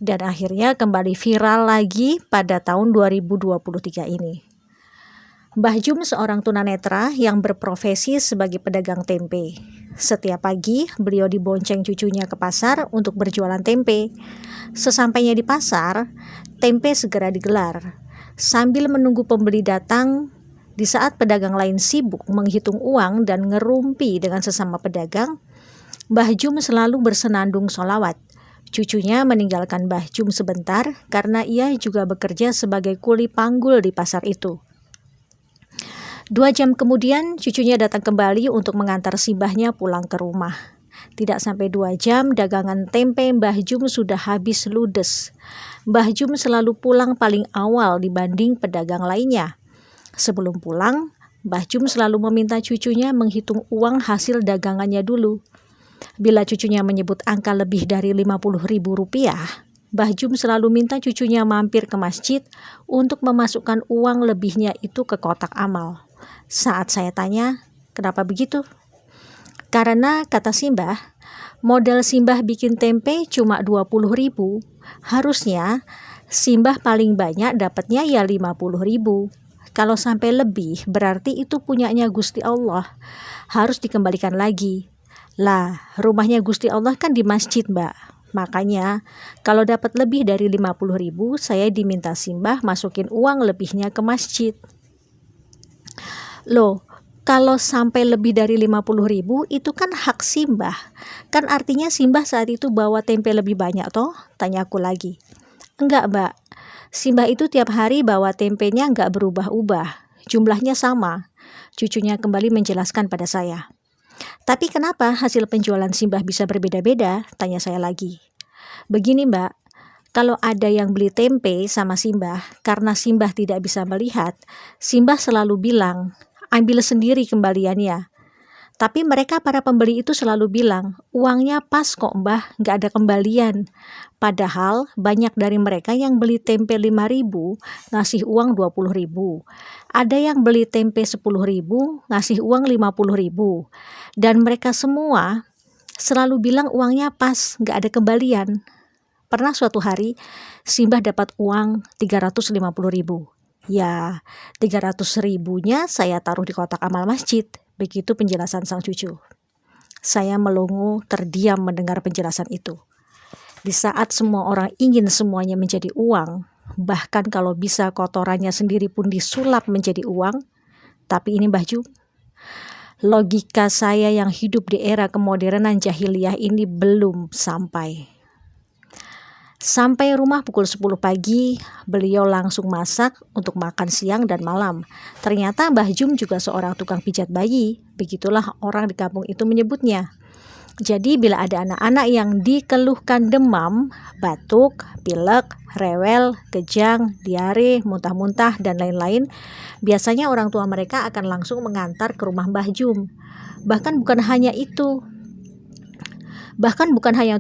dan akhirnya kembali viral lagi pada tahun 2023 ini. Mbah Jum seorang tunanetra yang berprofesi sebagai pedagang tempe. Setiap pagi, beliau dibonceng cucunya ke pasar untuk berjualan tempe. Sesampainya di pasar, tempe segera digelar. Sambil menunggu pembeli datang, di saat pedagang lain sibuk menghitung uang dan ngerumpi dengan sesama pedagang, Mbah Jum selalu bersenandung sholawat. Cucunya meninggalkan Mbah Jum sebentar karena ia juga bekerja sebagai kuli panggul di pasar itu. 2 jam kemudian cucunya datang kembali untuk mengantar si mbahnya pulang ke rumah. Tidak sampai 2 jam dagangan tempe Mbah Jum sudah habis ludes. Mbah Jum selalu pulang paling awal dibanding pedagang lainnya. Sebelum pulang, Mbah Jum selalu meminta cucunya menghitung uang hasil dagangannya dulu. Bila cucunya menyebut angka lebih dari Rp50.000, Mbah Jum selalu minta cucunya mampir ke masjid untuk memasukkan uang lebihnya itu ke kotak amal. Saat saya tanya, kenapa begitu? Karena kata Simbah, modal Simbah bikin tempe cuma 20.000, harusnya Simbah paling banyak dapatnya ya 50.000. Kalau sampai lebih berarti itu punyanya Gusti Allah, harus dikembalikan lagi. Lah, rumahnya Gusti Allah kan di masjid, Mbak. Makanya, kalau dapat lebih dari 50.000, saya diminta Simbah masukin uang lebihnya ke masjid. Loh, kalau sampai lebih dari 50.000 itu kan hak Simbah. Kan artinya Simbah saat itu bawa tempe lebih banyak toh? Tanya aku lagi. Enggak, Mbak. Simbah itu tiap hari bawa tempenya enggak berubah-ubah. Jumlahnya sama. Cucunya kembali menjelaskan pada saya. Tapi kenapa hasil penjualan Simbah bisa berbeda-beda? Tanya saya lagi. Begini, Mbak. Kalau ada yang beli tempe sama Simbah, karena Simbah tidak bisa melihat, Simbah selalu bilang, ambil sendiri kembaliannya. Tapi mereka para pembeli itu selalu bilang, uangnya pas kok Mbah, nggak ada kembalian. Padahal banyak dari mereka yang beli tempe 5.000, ngasih uang 20.000. Ada yang beli tempe 10.000, ngasih uang 50.000. Dan mereka semua selalu bilang uangnya pas, nggak ada kembalian. Pernah suatu hari, Simbah dapat uang 350.000. Ya, 300.000-nya saya taruh di kotak amal masjid. Begitu penjelasan sang cucu. Saya melongo terdiam mendengar penjelasan itu. Di saat semua orang ingin semuanya menjadi uang, bahkan kalau bisa kotorannya sendiri pun disulap menjadi uang, tapi ini Mbah Jum, logika saya yang hidup di era kemodernan jahiliyah ini belum sampai. Sampai rumah pukul 10 pagi, beliau langsung masak untuk makan siang dan malam. Ternyata Mbah Jum juga seorang tukang pijat bayi, begitulah orang di kampung itu menyebutnya. Jadi bila ada anak-anak yang dikeluhkan demam, batuk, pilek, rewel, kejang, diare, muntah-muntah, dan lain-lain, biasanya orang tua mereka akan langsung mengantar ke rumah Mbah Jum. Bahkan bukan hanya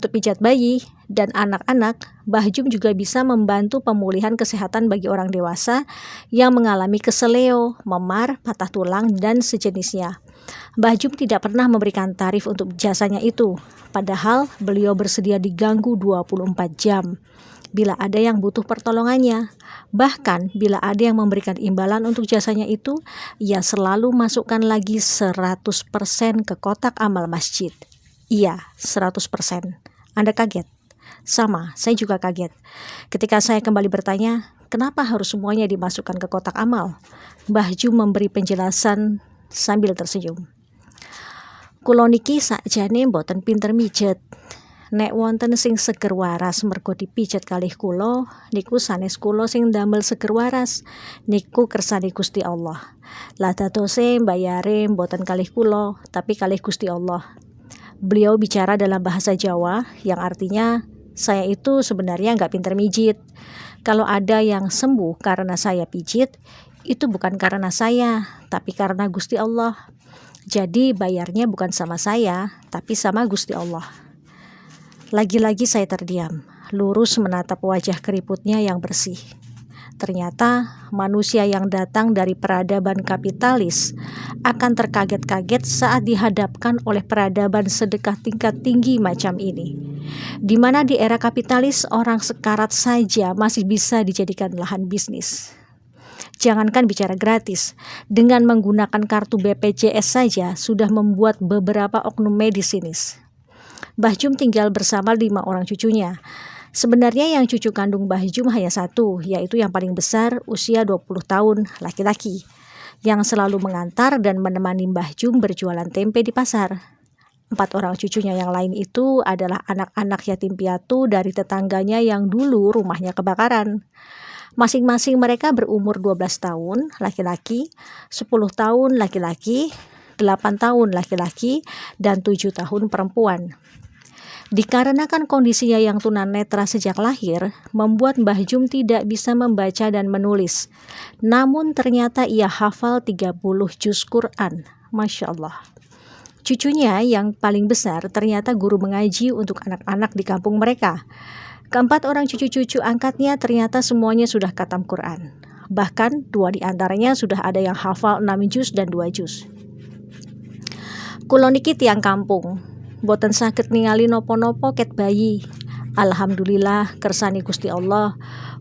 untuk pijat bayi dan anak-anak, Mbah Jum juga bisa membantu pemulihan kesehatan bagi orang dewasa yang mengalami keseleo, memar, patah tulang, dan sejenisnya. Mbah Jum tidak pernah memberikan tarif untuk jasanya itu, padahal beliau bersedia diganggu 24 jam bila ada yang butuh pertolongannya. Bahkan bila ada yang memberikan imbalan untuk jasanya itu, ia selalu masukkan lagi 100% ke kotak amal masjid. Iya, 100%. Anda kaget? Sama, saya juga kaget. Ketika saya kembali bertanya, kenapa harus semuanya dimasukkan ke kotak amal? Mbah Jum memberi penjelasan sambil tersenyum. Kula niki sakjane mboten pinter mijet. Nek wonten sing seger waras mergo dipijet kalih kula, niku sanes kula sing damel seger waras. Niku kersane Gusti Allah. Lah dadose mbayare mboten kalih kula, tapi kalih Gusti Allah. Beliau bicara dalam bahasa Jawa yang artinya saya itu sebenarnya nggak pinter mijit. Kalau ada yang sembuh karena saya pijit, itu bukan karena saya, tapi karena Gusti Allah. Jadi bayarnya bukan sama saya, tapi sama Gusti Allah. Lagi-lagi saya terdiam, lurus menatap wajah keriputnya yang bersih. Ternyata manusia yang datang dari peradaban kapitalis akan terkaget-kaget saat dihadapkan oleh peradaban sedekah tingkat tinggi macam ini, di mana di era kapitalis orang sekarat saja masih bisa dijadikan lahan bisnis. Jangankan bicara gratis, dengan menggunakan kartu BPJS saja sudah membuat beberapa oknum medis sinis. Mbah Jum tinggal bersama 5 orang cucunya. Sebenarnya yang cucu kandung Mbah Jum hanya satu, yaitu yang paling besar usia 20 tahun, laki-laki, yang selalu mengantar dan menemani Mbah Jum berjualan tempe di pasar. 4 orang cucunya yang lain itu adalah anak-anak yatim piatu dari tetangganya yang dulu rumahnya kebakaran. Masing-masing mereka berumur 12 tahun laki-laki, 10 tahun laki-laki, 8 tahun laki-laki, dan 7 tahun perempuan. Dikarenakan kondisinya yang tunanetra sejak lahir, membuat Mbah Jum tidak bisa membaca dan menulis. Namun ternyata ia hafal 30 juz Quran. Masya Allah. Cucunya yang paling besar ternyata guru mengaji untuk anak-anak di kampung mereka. Keempat orang cucu-cucu angkatnya ternyata semuanya sudah khatam Quran. Bahkan 2 di antaranya sudah ada yang hafal 6 juz dan 2 juz. Kulo niki tiang kampung, boten saged ningali nopo-nopo ket bayi. Alhamdulillah kersani Gusti Allah,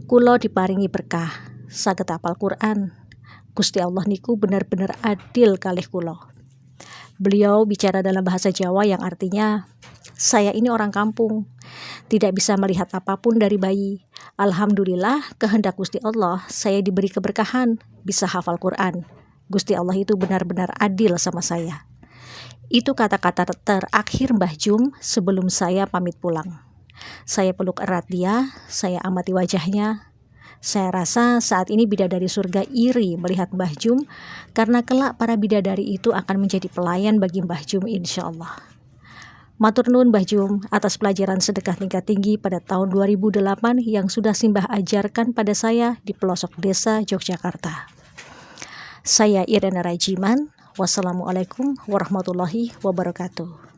kulo diparingi berkah, saged hafal Quran. Gusti Allah niku benar-benar adil kalih kulo. Beliau bicara dalam bahasa Jawa yang artinya, saya ini orang kampung, tidak bisa melihat apapun dari bayi. Alhamdulillah kehendak Gusti Allah saya diberi keberkahan, bisa hafal Quran. Gusti Allah itu benar-benar adil sama saya. Itu kata-kata terakhir Mbah Jum sebelum saya pamit pulang. Saya peluk erat dia, saya amati wajahnya. Saya rasa saat ini bidadari surga iri melihat Mbah Jum, karena kelak para bidadari itu akan menjadi pelayan bagi Mbah Jum insya Allah. Matur nuwun Mbah Jum atas pelajaran sedekah tingkat tinggi pada tahun 2008 yang sudah Simbah ajarkan pada saya di pelosok desa Yogyakarta. Saya Irena Rajiman. Wassalamualaikum warahmatullahi wabarakatuh.